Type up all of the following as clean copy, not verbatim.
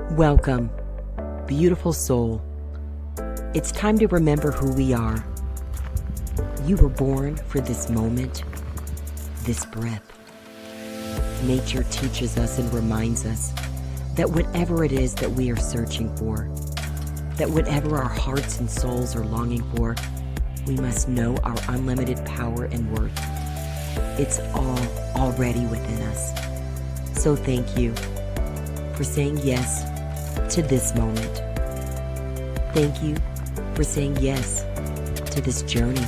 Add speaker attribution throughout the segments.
Speaker 1: Welcome, beautiful soul. It's time to remember who we are. You were born for this moment, this breath. Nature teaches us and reminds us that whatever it is that we are searching for, that whatever our hearts and souls are longing for, we must know our unlimited power and worth. It's all already within us. So thank you for saying yes to this moment. Thank you for saying yes to this journey.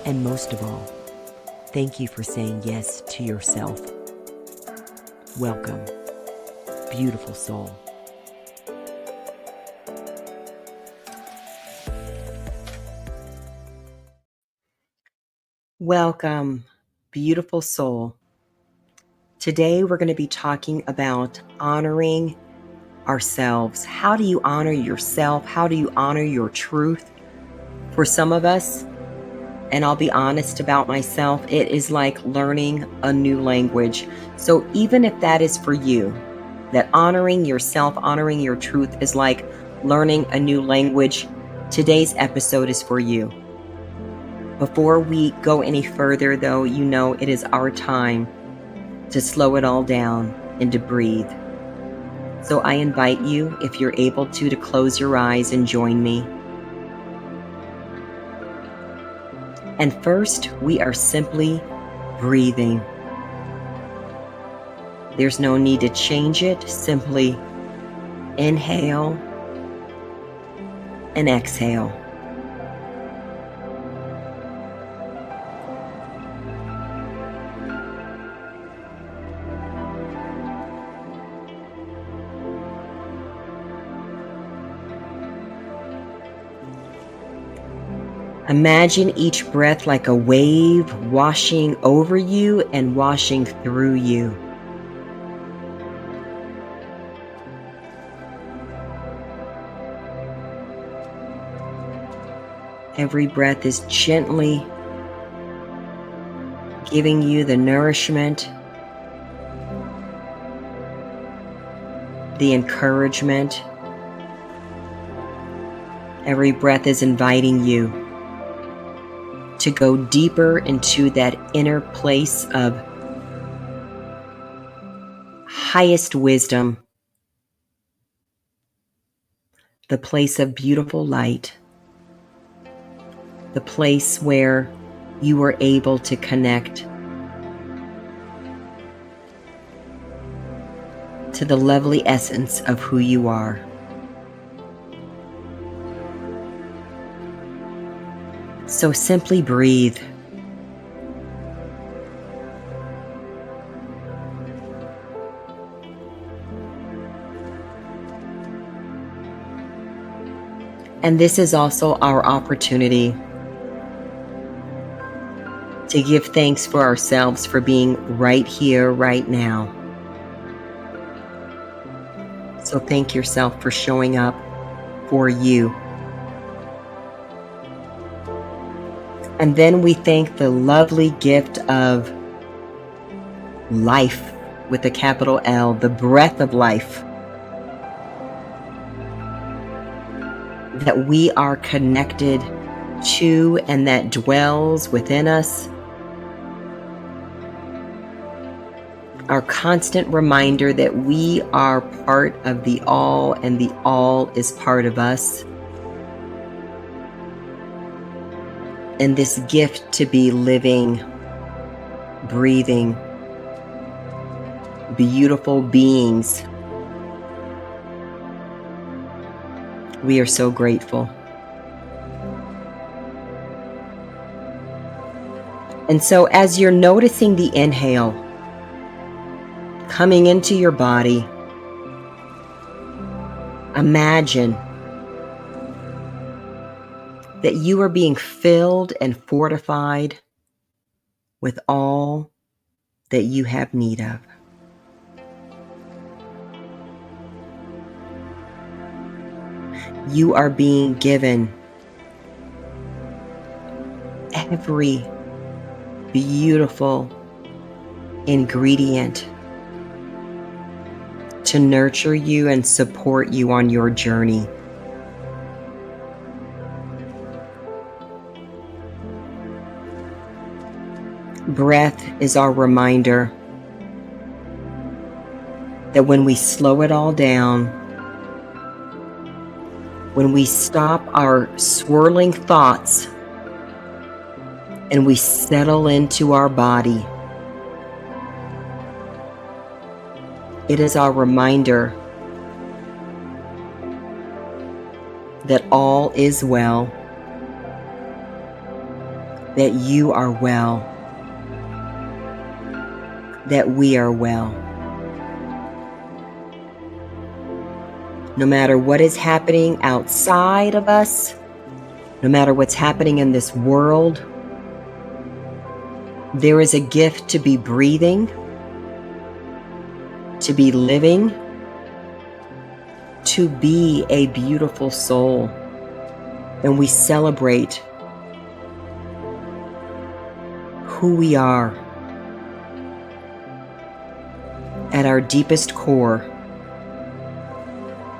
Speaker 1: And most of all, thank you for saying yes to yourself. Welcome, beautiful soul. Welcome, beautiful soul. Today we're going to be talking about honoring ourselves. How do you honor yourself? How do you honor your truth? For some of us, and I'll be honest about myself, it is like learning a new language. So even if that is for you, that honoring yourself, honoring your truth is like learning a new language, today's episode is for you. Before we go any further, though, you know it is our time to slow it all down and to breathe. So I invite you, if you're able to close your eyes and join me. And first, we are simply breathing. There's no need to change it. Simply inhale and exhale. Imagine each breath like a wave washing over you and washing through you. Every breath is gently giving you the nourishment, the encouragement. Every breath is inviting you to go deeper into that inner place of highest wisdom, the place of beautiful light, the place where you are able to connect to the lovely essence of who you are. So simply breathe. And this is also our opportunity to give thanks for ourselves for being right here, right now. So thank yourself for showing up for you. And then we thank the lovely gift of life with a capital L, the breath of life that we are connected to and that dwells within us. Our constant reminder that we are part of the all and the all is part of us. And this gift to be living, breathing, beautiful beings. We are so grateful. And so as you're noticing the inhale coming into your body, imagine that you are being filled and fortified with all that you have need of. You are being given every beautiful ingredient to nurture you and support you on your journey. Breath is our reminder that when we slow it all down, when we stop our swirling thoughts and we settle into our body, it is our reminder that all is well, that you are well, that we are well. No matter what is happening outside of us, no matter what's happening in this world, there is a gift to be breathing, to be living, to be a beautiful soul. And we celebrate who we are at our deepest core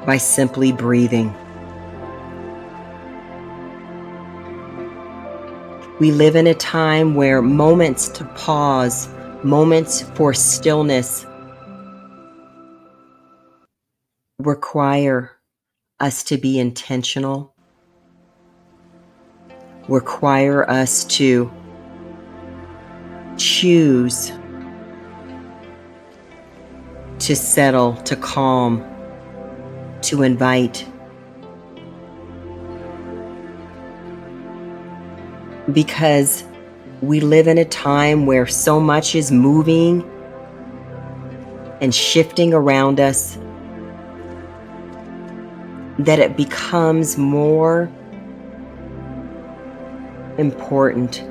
Speaker 1: by simply breathing. We live in a time where moments to pause, moments for stillness require us to be intentional, require us to choose to settle, to calm, to invite. Because we live in a time where so much is moving and shifting around us that it becomes more important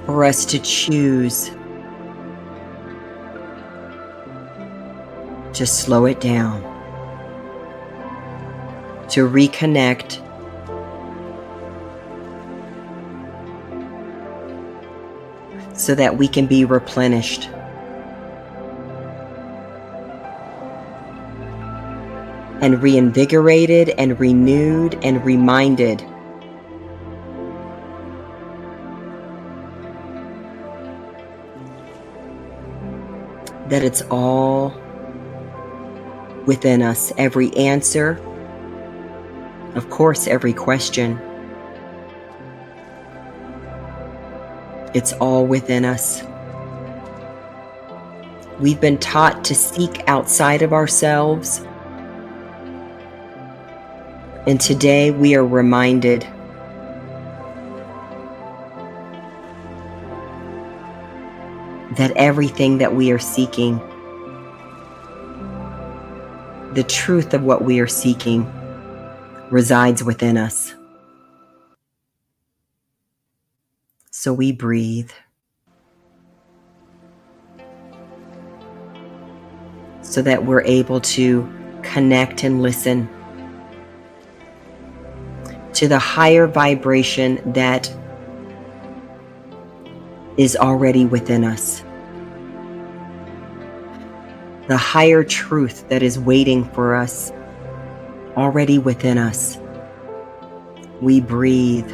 Speaker 1: for us to choose to slow it down, to reconnect, so that we can be replenished. And reinvigorated and renewed and reminded that it's all within us. Every answer, of course, every question, it's all within us. We've been taught to seek outside of ourselves. And today we are reminded that everything that we are seeking, the truth of what we are seeking, resides within us. So we breathe, so that we're able to connect and listen to the higher vibration that is already within us, the higher truth that is waiting for us already within us. We breathe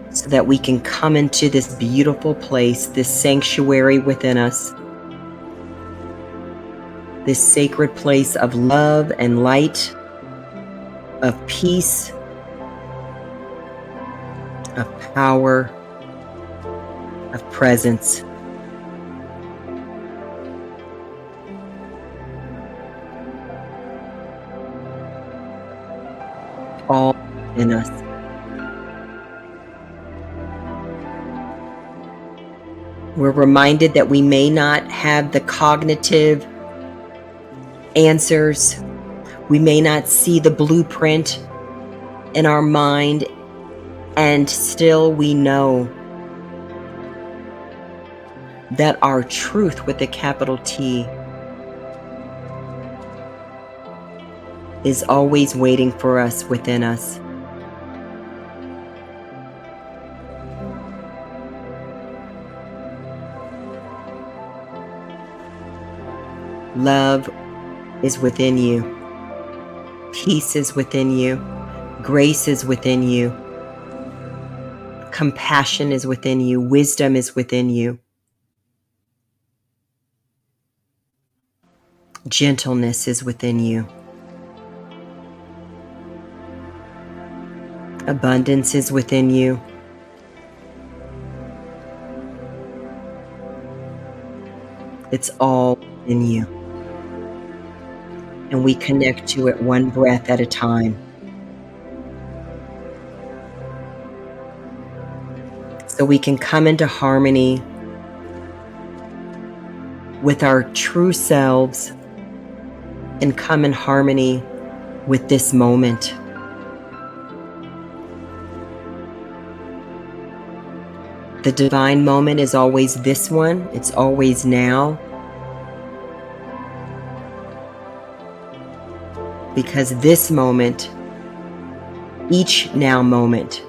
Speaker 1: so that we can come into this beautiful place, this sanctuary within us, this sacred place of love and light, of peace, of power, of presence. All in us. We're reminded that we may not have the cognitive answers. We may not see the blueprint in our mind, and still we know that our truth with a capital T is always waiting for us within us. Love is within you. Peace is within you. Grace is within you. Compassion is within you. Wisdom is within you. Gentleness is within you. Abundance is within you. It's all in you. And we connect to it one breath at a time. So we can come into harmony with our true selves and come in harmony with this moment. The divine moment is always this one. It's always now. Because this moment, each now moment,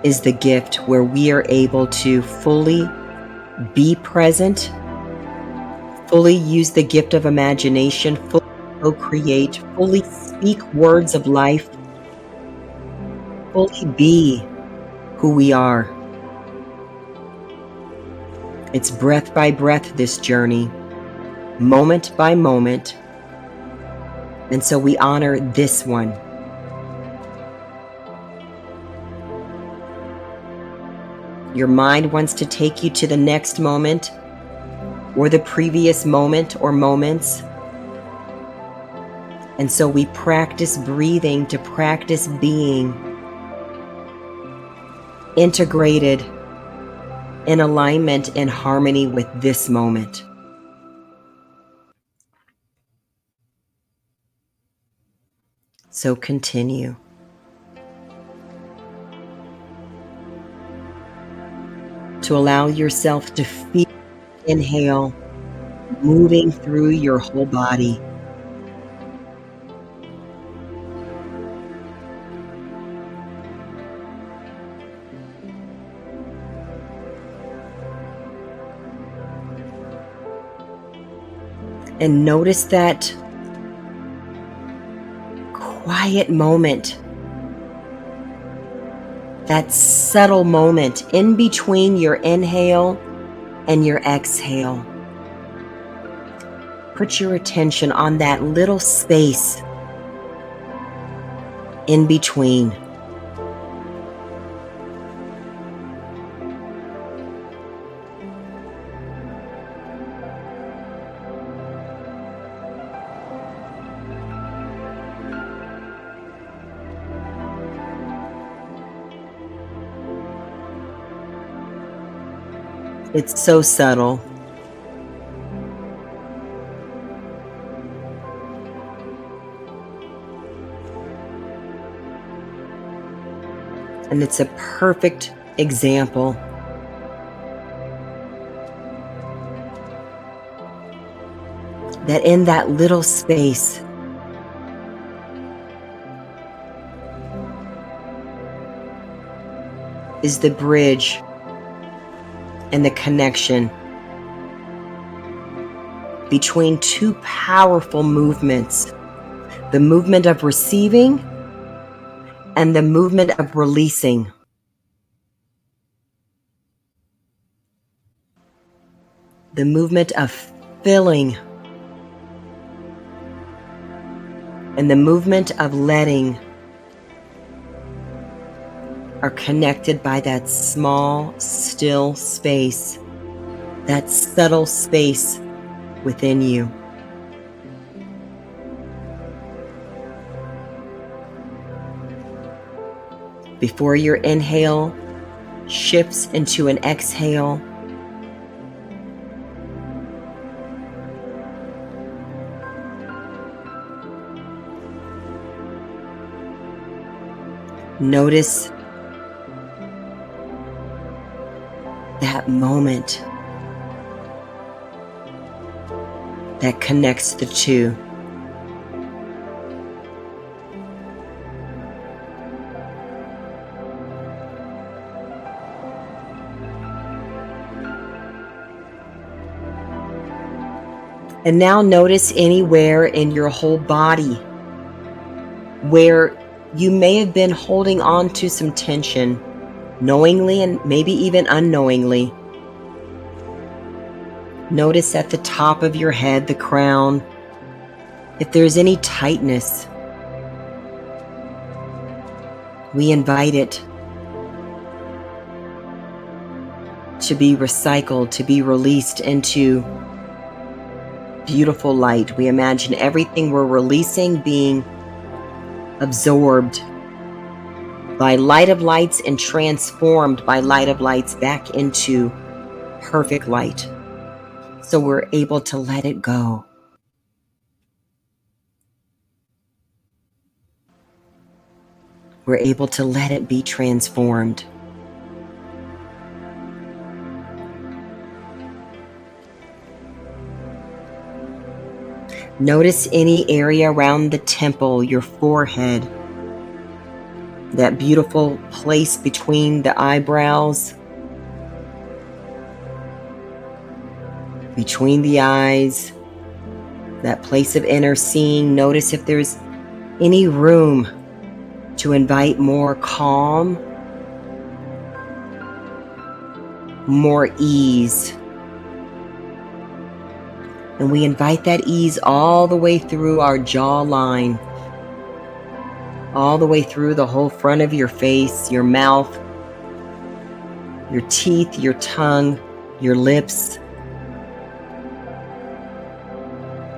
Speaker 1: is the gift where we are able to fully be present, fully use the gift of imagination, fully co-create, fully speak words of life, fully be who we are. It's breath by breath, this journey, moment by moment. And so we honor this one. Your mind wants to take you to the next moment or the previous moment or moments. And so we practice breathing to practice being integrated in alignment and harmony with this moment. So continue. To allow yourself to feel inhale moving through your whole body. And notice that quiet moment, that subtle moment in between your inhale and your exhale. Put your attention on that little space in between. It's so subtle. And it's a perfect example that in that little space, is the bridge and the connection between two powerful movements, the movement of receiving and the movement of releasing. The movement of filling and the movement of letting are connected by that small, still space, that subtle space within you. Before your inhale shifts into an exhale, notice that moment that connects the two. And now notice anywhere in your whole body where you may have been holding on to some tension, knowingly and maybe even unknowingly. Notice at the top of your head, the crown, if there's any tightness. We invite it to be recycled, to be released into beautiful light. We imagine everything we're releasing being absorbed by light of lights and transformed by light of lights back into perfect light. So we're able to let it go. We're able to let it be transformed. Notice any area around the temple, your forehead, that beautiful place between the eyebrows, between the eyes, that place of inner seeing. Notice if there's any room to invite more calm, more ease. And we invite that ease all the way through our jawline, all the way through the whole front of your face, your mouth, your teeth, your tongue, your lips,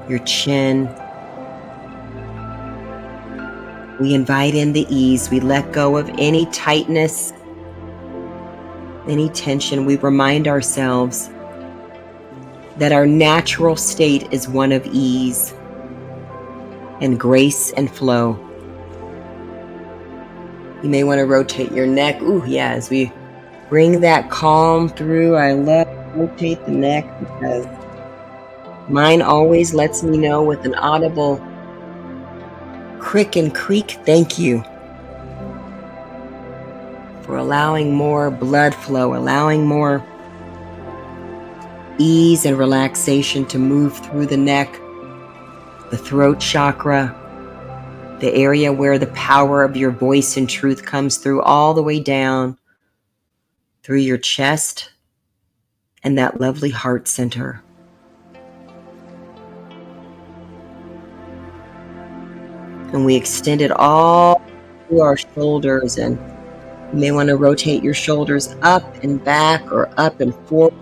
Speaker 1: your chin. We invite in the ease. We let go of any tightness, any tension. We remind ourselves that our natural state is one of ease and grace and flow. You may want to rotate your neck. Ooh, yeah, as we bring that calm through. I love to rotate the neck because mine always lets me know with an audible crick and creak. Thank you for allowing more blood flow, allowing more ease and relaxation to move through the neck, the throat chakra, the area where the power of your voice and truth comes through, all the way down through your chest and that lovely heart center. And we extend it all through our shoulders, and you may want to rotate your shoulders up and back or up and forward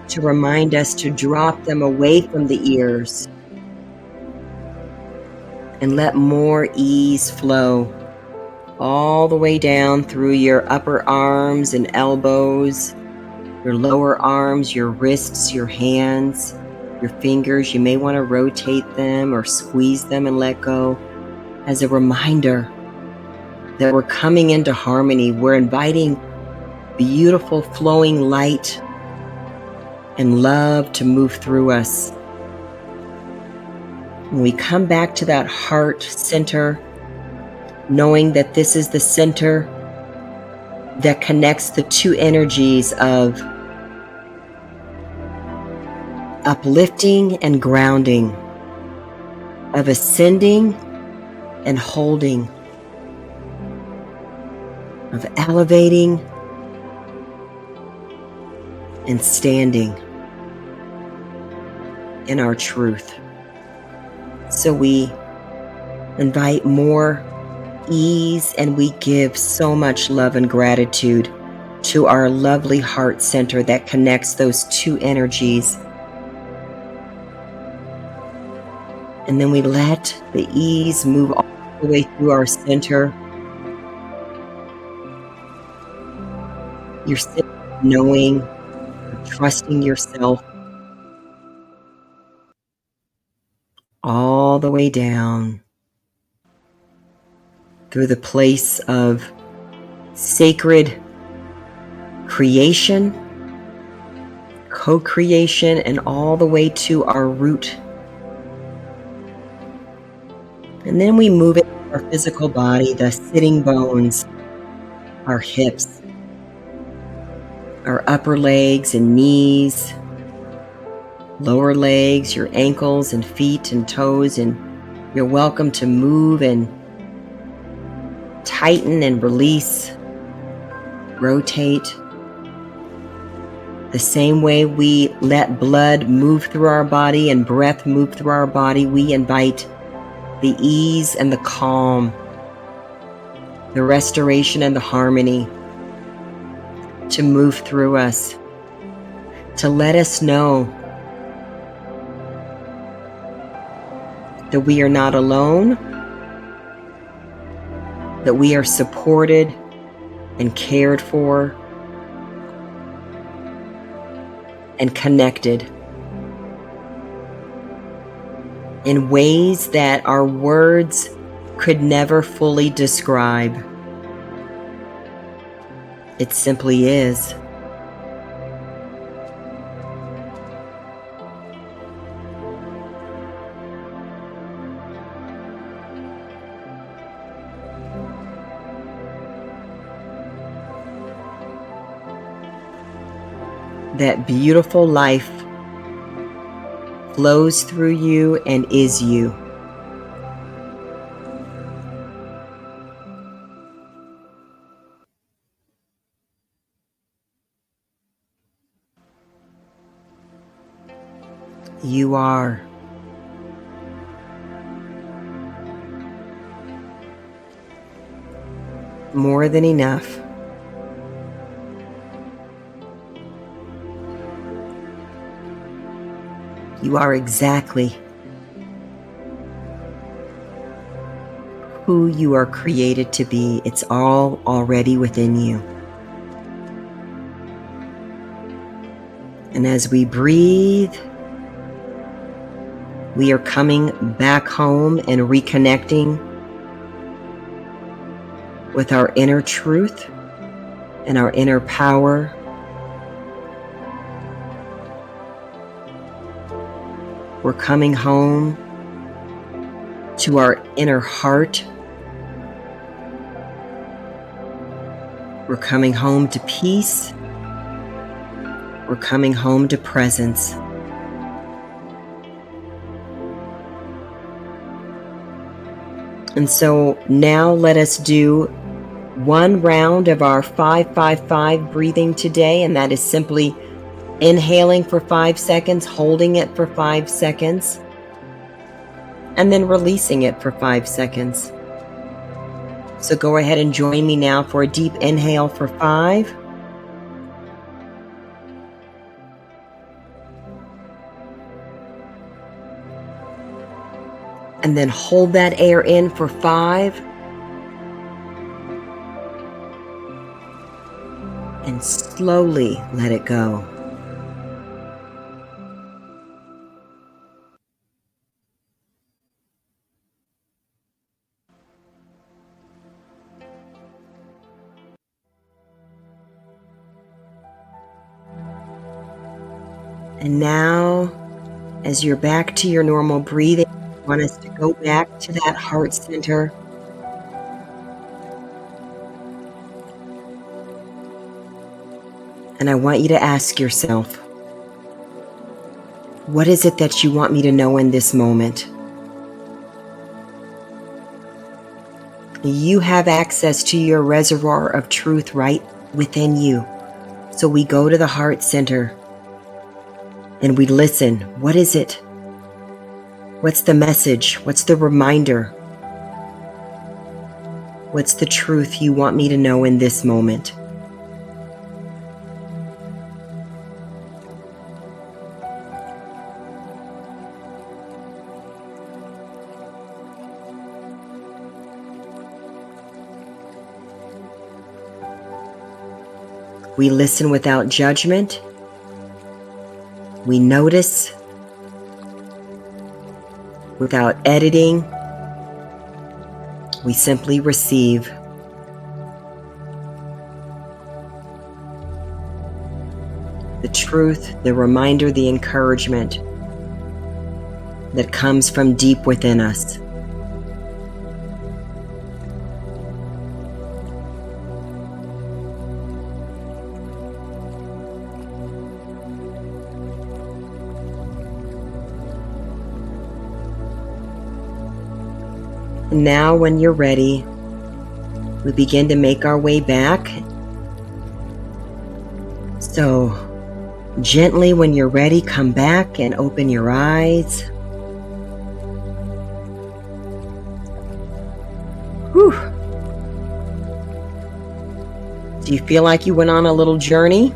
Speaker 1: to remind us to drop them away from the ears and let more ease flow all the way down through your upper arms and elbows, your lower arms, your wrists, your hands, your fingers. You may want to rotate them or squeeze them and let go as a reminder that we're coming into harmony. We're inviting beautiful flowing light and love to move through us. When we come back to that heart center, knowing that this is the center that connects the two energies of uplifting and grounding, of ascending and holding, of elevating and standing in our truth. So we invite more ease, and we give so much love and gratitude to our lovely heart center that connects those two energies. And then we let the ease move all the way through our center. You're still knowing, trusting yourself, all the way down through the place of sacred creation, co-creation, and all the way to our root. And then we move it to our physical body, the sitting bones, our hips, our upper legs and knees, lower legs, your ankles and feet and toes, and you're welcome to move and tighten and release, rotate. The same way we let blood move through our body and breath move through our body, we invite the ease and the calm, the restoration and the harmony to move through us, to let us know that we are not alone, that we are supported and cared for and connected in ways that our words could never fully describe. It simply is. That beautiful life flows through you and is you. You are. More than enough. You are exactly who you are created to be. It's all already within you. And as we breathe, we are coming back home and reconnecting with our inner truth and our inner power. We're coming home to our inner heart. We're coming home to peace. We're coming home to presence. And so now let us do one round of our 5-5-5 breathing today, and that is simply inhaling for 5 seconds, holding it for 5 seconds, and then releasing it for 5 seconds. So go ahead and join me now for a deep inhale for 5. And then hold that air in for 5. And slowly let it go. And now, as you're back to your normal breathing, I want us to go back to that heart center. And I want you to ask yourself, what is it that you want me to know in this moment? You have access to your reservoir of truth right within you. So we go to the heart center and we listen. What is it? What's the message? What's the reminder? What's the truth you want me to know in this moment? We listen without judgment. We notice without editing. We simply receive. The truth, the reminder, the encouragement that comes from deep within us. Now, when you're ready, we begin to make our way back. So, gently, when you're ready, come back and open your eyes. Whew. Do you feel like you went on a little journey?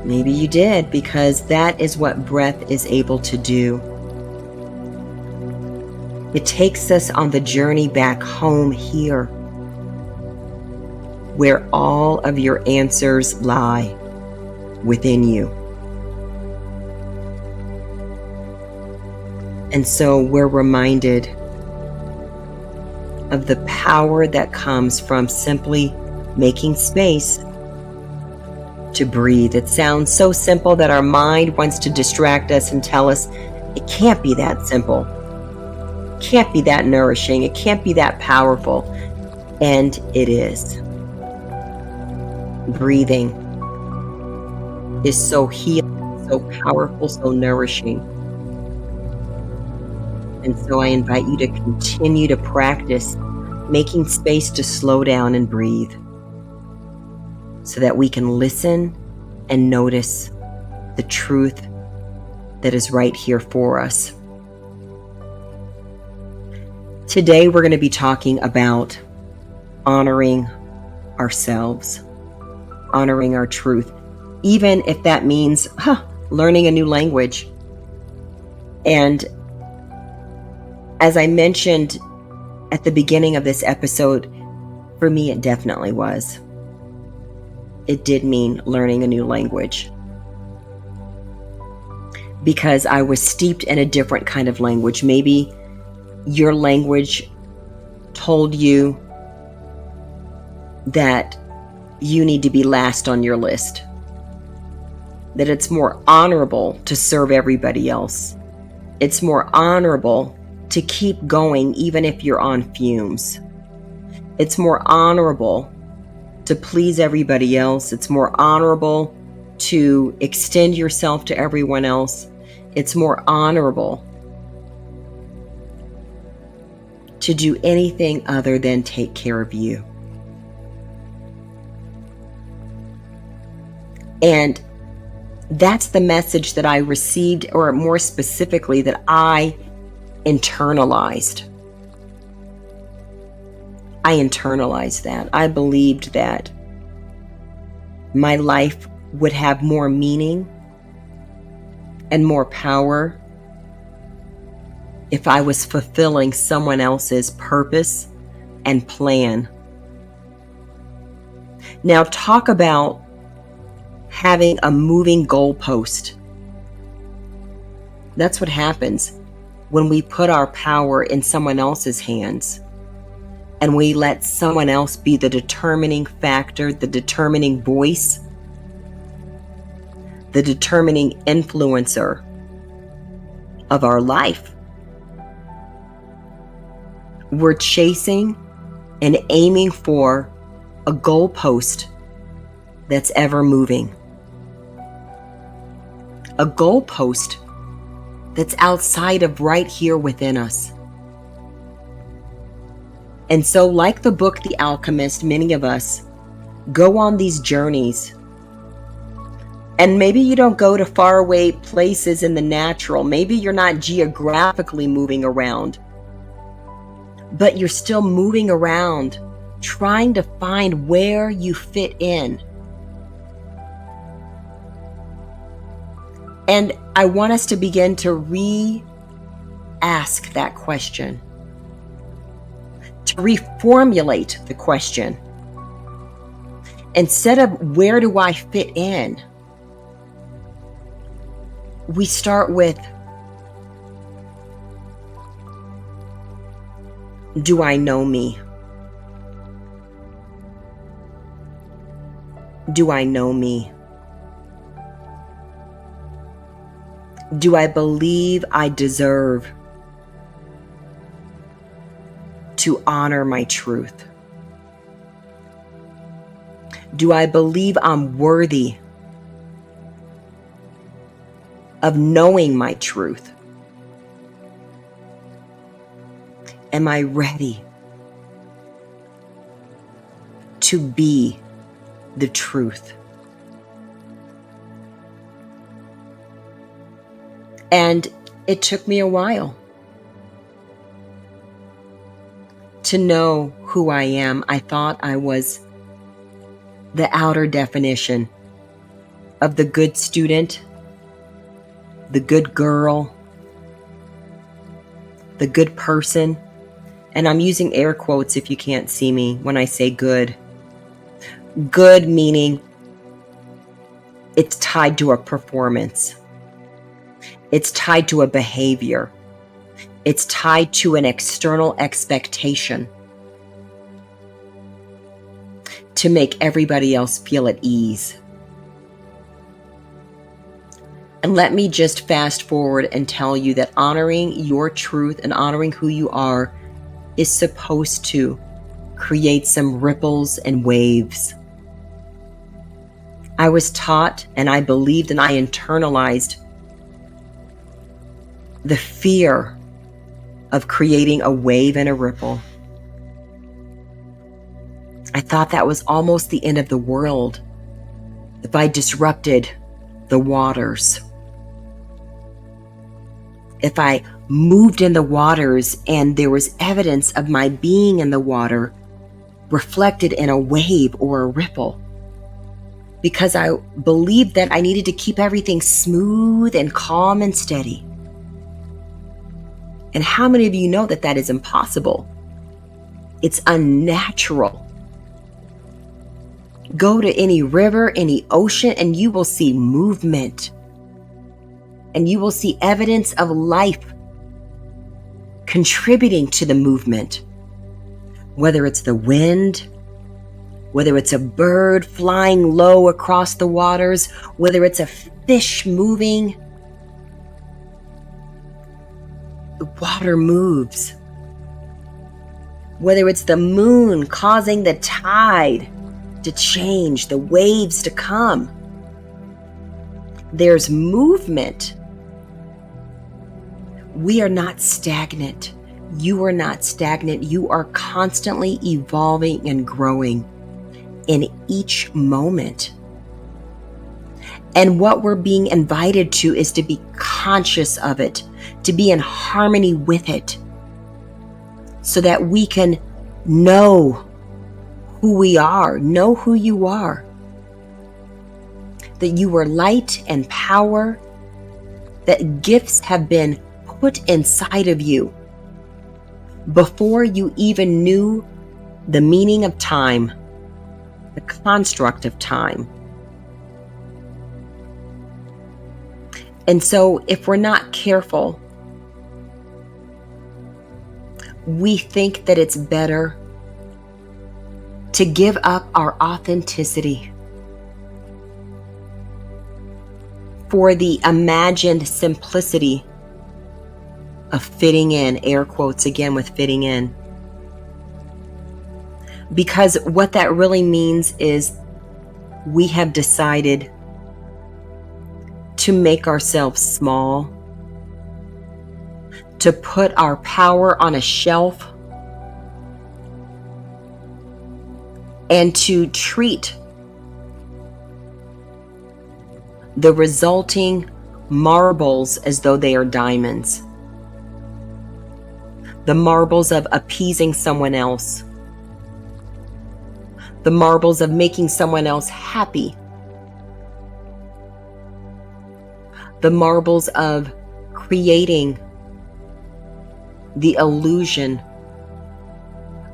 Speaker 1: Maybe you did, because that is what breath is able to do. It takes us on the journey back home here, where all of your answers lie within you. And so we're reminded of the power that comes from simply making space to breathe. It sounds so simple that our mind wants to distract us and tell us it can't be that simple. It can't be that nourishing. It can't be that powerful. And it is. Breathing is so healing, so powerful, so nourishing. And so I invite you to continue to practice making space to slow down and breathe, so that we can listen and notice the truth that is right here for us. Today, we're going to be talking about honoring ourselves, honoring our truth, even if that means learning a new language. And as I mentioned at the beginning of this episode, for me, it definitely was. It did mean learning a new language, because I was steeped in a different kind of language. Maybe your language told you that you need to be last on your list, that it's more honorable to serve everybody else. It's more honorable to keep going even if you're on fumes. It's more honorable to please everybody else. It's more honorable to extend yourself to everyone else. It's more honorable to do anything other than take care of you. And that's the message that I received, or more specifically, that I internalized. I internalized that. I believed that my life would have more meaning and more power if I was fulfilling someone else's purpose and plan. Now, talk about having a moving goalpost. That's what happens when we put our power in someone else's hands, and we let someone else be the determining factor, the determining voice, the determining influencer of our life. We're chasing and aiming for a goalpost that's ever moving. A goalpost that's outside of right here within us. And so, like the book The Alchemist, many of us go on these journeys. And maybe you don't go to faraway places in the natural. Maybe you're not geographically moving around, but you're still moving around, trying to find where you fit in. And I want us to begin to re-ask that question, to reformulate the question. Instead of where do I fit in, we start with, do I know me? Do I know me? Do I believe I deserve to honor my truth? Do I believe I'm worthy of knowing my truth? Am I ready to be the truth? And it took me a while to know who I am. I thought I was the outer definition of the good student, the good girl, the good person. And I'm using air quotes if you can't see me when I say good. Good meaning it's tied to a performance. It's tied to a behavior. It's tied to an external expectation to make everybody else feel at ease. And let me just fast forward and tell you that honoring your truth and honoring who you are is supposed to create some ripples and waves. I was taught and I believed and I internalized the fear of creating a wave and a ripple. I thought that was almost the end of the world if I disrupted the waters. If I moved in the waters and there was evidence of my being in the water reflected in a wave or a ripple, because I believed that I needed to keep everything smooth and calm and steady. And how many of you know that that is impossible? It's unnatural. Go to any river, any ocean, and you will see movement. And you will see evidence of life contributing to the movement. Whether it's the wind, whether it's a bird flying low across the waters, whether it's a fish moving, the water moves. Whether it's the moon causing the tide to change, the waves to come. There's movement. We are not stagnant. You are not stagnant. You are constantly evolving and growing in each moment. And what we're being invited to is to be conscious of it, to be in harmony with it, so that we can know who we are, know who you are, that you are light and power, that gifts have been put inside of you before you even knew the meaning of time, the construct of time. And so if we're not careful, we think that it's better to give up our authenticity for the imagined simplicity of fitting in, air quotes again with fitting in. Because what that really means is we have decided to make ourselves small, to put our power on a shelf, and to treat the resulting marbles as though they are diamonds. The marbles of appeasing someone else. The marbles of making someone else happy. The marbles of creating the illusion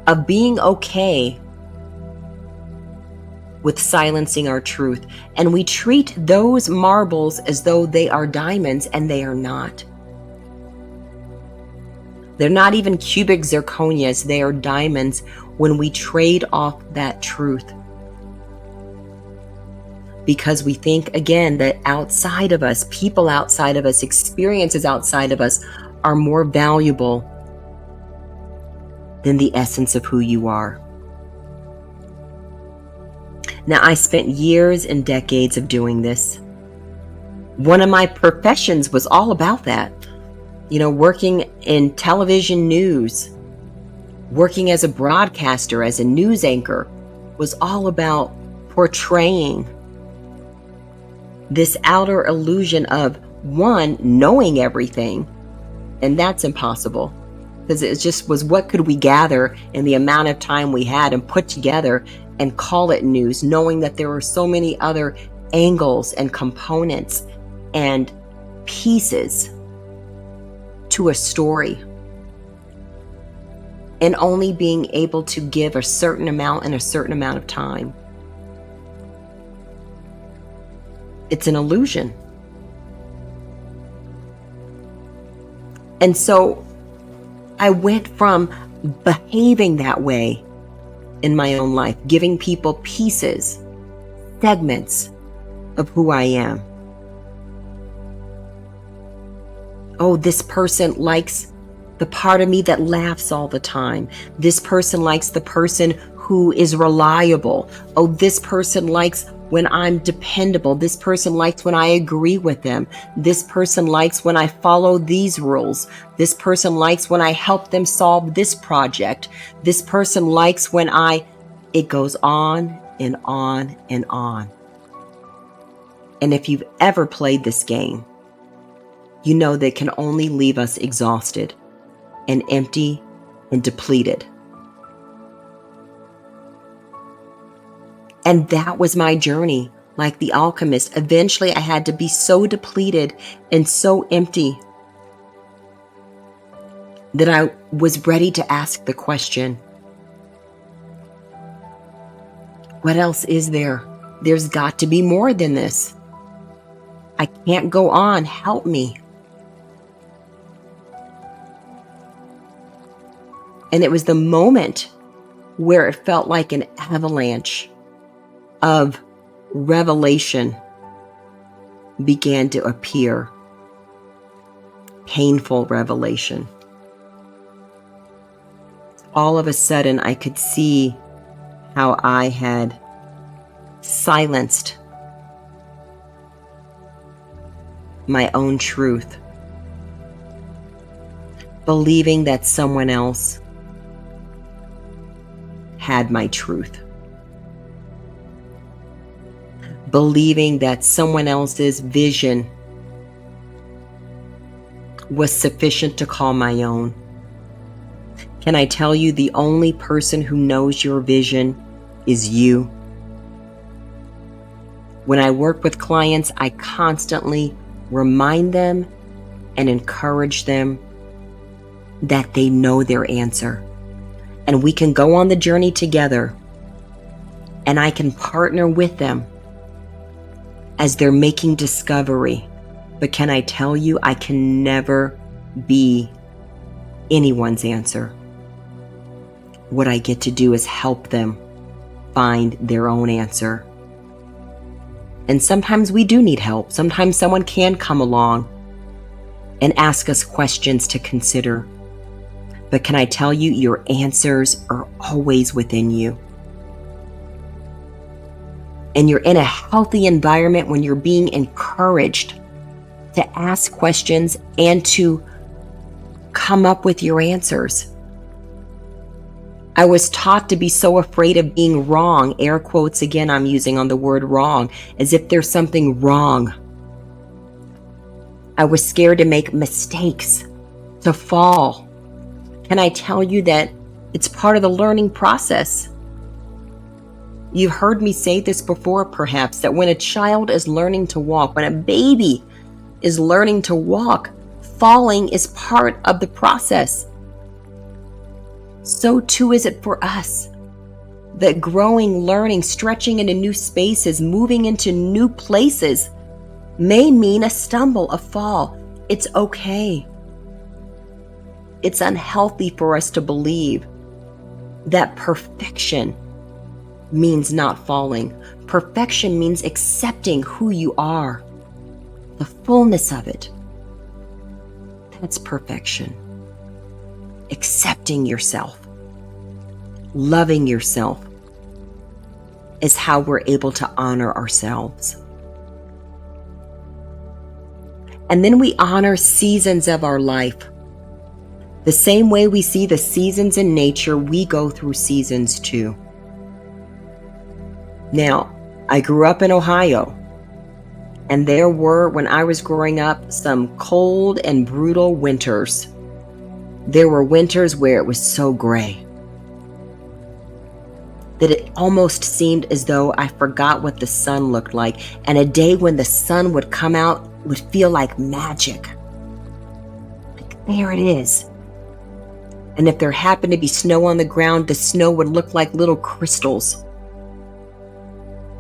Speaker 1: of being okay with silencing our truth. And we treat those marbles as though they are diamonds, and they are not. They're not even cubic zirconias, they are diamonds when we trade off that truth. Because we think, again, that outside of us, people outside of us, experiences outside of us are more valuable than the essence of who you are. Now, I spent years and decades of doing this. One of my professions was all about that. You know, working in television news, Working as a broadcaster, as a news anchor, was all about portraying this outer illusion of, one, knowing everything, and that's impossible, because it just was, what could we gather in the amount of time we had and put together and call it news, knowing that there were so many other angles and components and pieces to a story, and only being able to give a certain amount in a certain amount of time. It's an illusion. And so I went from behaving that way in my own life, giving people pieces, segments of who I am. Oh, this person likes the part of me that laughs all the time. This person likes the person who is reliable. Oh, this person likes when I'm dependable. This person likes when I agree with them. This person likes when I follow these rules. This person likes when I help them solve this project. This person likes when it goes on and on and on. And if you've ever played this game, you know that it can only leave us exhausted and empty and depleted. And that was my journey, like the alchemist. Eventually, I had to be so depleted and so empty that I was ready to ask the question, what else is there? There's got to be more than this. I can't go on. Help me. And it was the moment where it felt like an avalanche of revelation began to appear. Painful revelation. All of a sudden, I could see how I had silenced my own truth, believing that someone else had my truth, believing that someone else's vision was sufficient to call my own. Can I tell you, the only person who knows your vision is you? When I work with clients, I constantly remind them and encourage them that they know their answer. And we can go on the journey together, and I can partner with them as they're making discovery. But can I tell you, I can never be anyone's answer. What I get to do is help them find their own answer. And sometimes we do need help. Sometimes someone can come along and ask us questions to consider. But can I tell you, your answers are always within you. And you're in a healthy environment when you're being encouraged to ask questions and to come up with your answers. I was taught to be so afraid of being wrong. Air quotes again I'm using on the word wrong, as if there's something wrong. I was scared to make mistakes, to fall. Can I tell you that it's part of the learning process? You've heard me say this before, perhaps, that when a child is learning to walk, when a baby is learning to walk, falling is part of the process. So too is it for us. That growing, learning, stretching into new spaces, moving into new places may mean a stumble, a fall. It's okay. It's unhealthy for us to believe that perfection means not falling. Perfection means accepting who you are, the fullness of it. That's perfection. Accepting yourself, loving yourself is how we're able to honor ourselves. And then we honor seasons of our life. The same way we see the seasons in nature, we go through seasons too. Now, I grew up in Ohio, and there were, when I was growing up, some cold and brutal winters. There were winters where it was so gray that it almost seemed as though I forgot what the sun looked like, and a day when the sun would come out would feel like magic. Like, there it is. And if there happened to be snow on the ground, the snow would look like little crystals,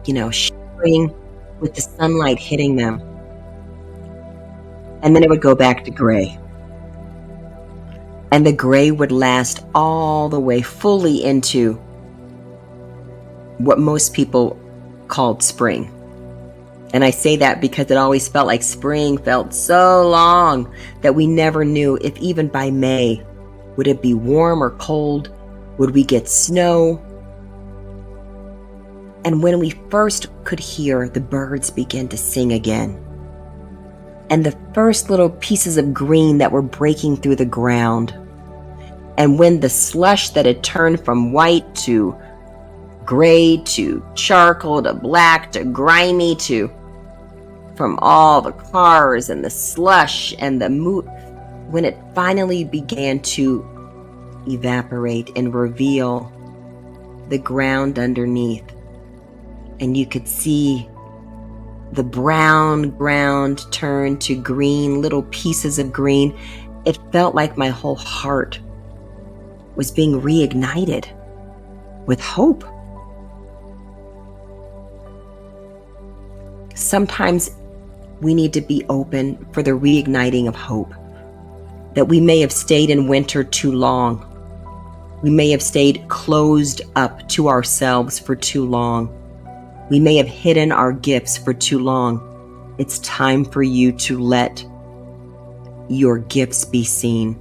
Speaker 1: shimmering with the sunlight hitting them. And then it would go back to gray. And the gray would last all the way fully into what most people called spring. And I say that because it always felt like spring felt so long that we never knew if even by May, would it be warm or cold? Would we get snow? And when we first could hear the birds begin to sing again, and the first little pieces of green that were breaking through the ground, and when the slush that had turned from white to gray to charcoal to black to grimy to from all the cars and the slush and the when it finally began to evaporate and reveal the ground underneath, and you could see the brown ground turn to green, little pieces of green, it felt like my whole heart was being reignited with hope. Sometimes we need to be open for the reigniting of hope. That we may have stayed in winter too long. We may have stayed closed up to ourselves for too long. We may have hidden our gifts for too long. It's time for you to let your gifts be seen.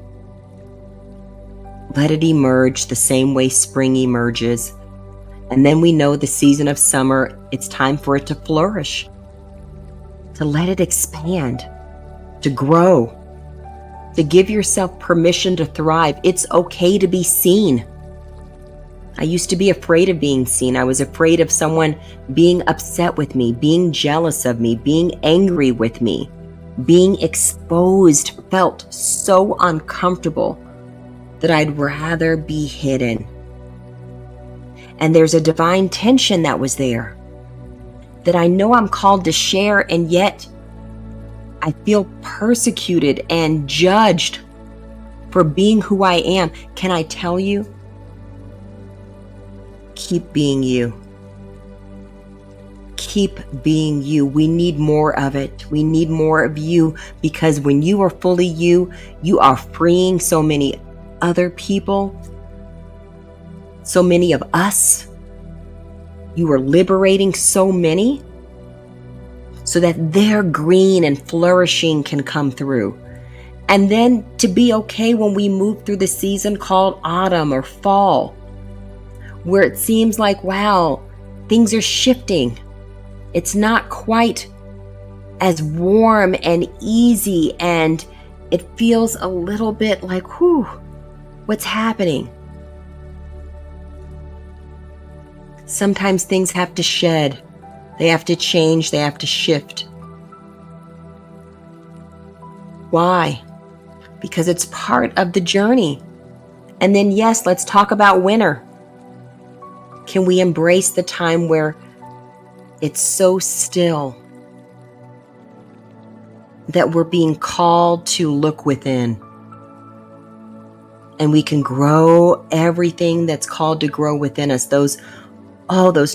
Speaker 1: Let it emerge the same way spring emerges. And then we know the season of summer, it's time for it to flourish, to let it expand, to grow, to give yourself permission to thrive. It's okay to be seen. I used to be afraid of being seen. I was afraid of someone being upset with me, being jealous of me, being angry with me. Being exposed felt so uncomfortable that I'd rather be hidden. And there's a divine tension that was there, that I know I'm called to share, and yet I feel persecuted and judged for being who I am. Can I tell you? Keep being you. Keep being you. We need more of it. We need more of you, because when you are fully you, you are freeing so many other people, so many of us. You are liberating so many, so that their green and flourishing can come through. And then to be okay when we move through the season called autumn or fall, where it seems like, wow, things are shifting. It's not quite as warm and easy, and it feels a little bit like, whew, what's happening? Sometimes things have to shed. They have to change. They have to shift. Why? Because it's part of the journey. And then, yes, let's talk about winter. Can we embrace the time where it's so still that we're being called to look within? And we can grow everything that's called to grow within us. Those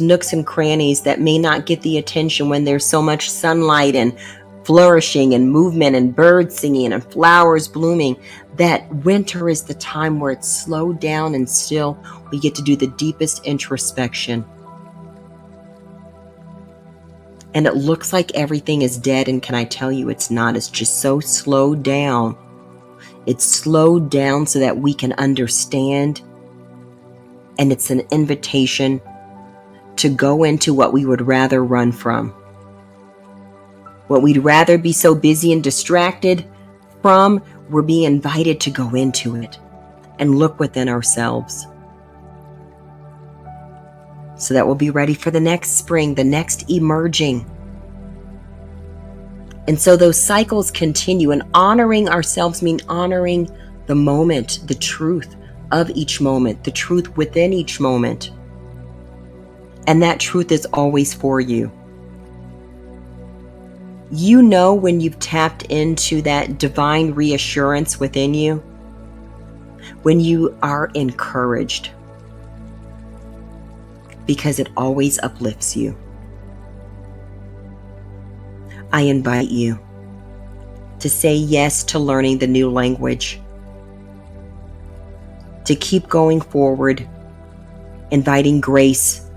Speaker 1: nooks and crannies that may not get the attention when there's so much sunlight and flourishing and movement and birds singing and flowers blooming. That winter is the time where it's slowed down and still. We get to do the deepest introspection. And it looks like everything is dead, and can I tell you it's not? It's just so slowed down. It's slowed down so that we can understand, and it's an invitation to go into what we would rather run from. What we'd rather be so busy and distracted, from, we're being invited to go into it and look within ourselves so that we'll be ready for the next spring, the next emerging. And so those cycles continue, and honoring ourselves means honoring the moment, the truth of each moment, the truth within each moment. And that truth is always for you. You know when you've tapped into that divine reassurance within you, when you are encouraged, because it always uplifts you. I invite you to say yes to learning the new language, to keep going forward, inviting grace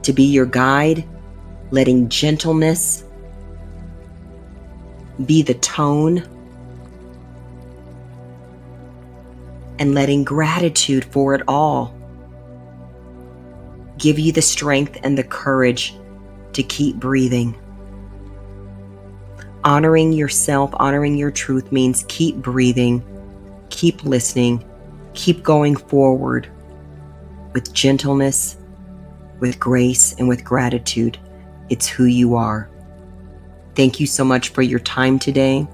Speaker 1: to be your guide, letting gentleness be the tone, and letting gratitude for it all give you the strength and the courage to keep breathing. Honoring yourself, honoring your truth means keep breathing, keep listening, keep going forward with gentleness, with grace, and with gratitude. It's who you are. Thank you so much for your time today.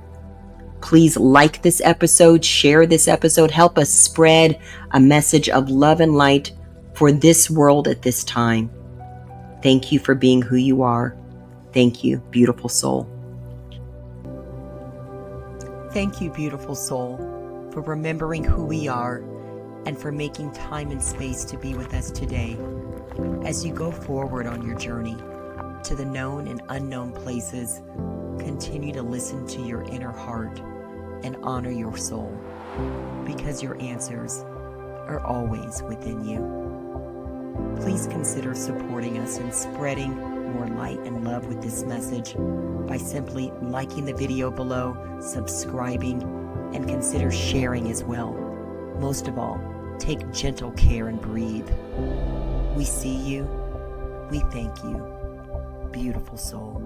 Speaker 1: Please like this episode, share this episode, help us spread a message of love and light for this world at this time. Thank you for being who you are. Thank you, beautiful soul. Thank you, beautiful soul, for remembering who we are and for making time and space to be with us today as you go forward on your journey to the known and unknown places. Continue to listen to your inner heart and honor your soul, because your answers are always within you. Please consider supporting us and spreading more light and love with this message by simply liking the video below, subscribing, and consider sharing as well. Most of all, take gentle care and breathe. We see you. We thank you, beautiful soul.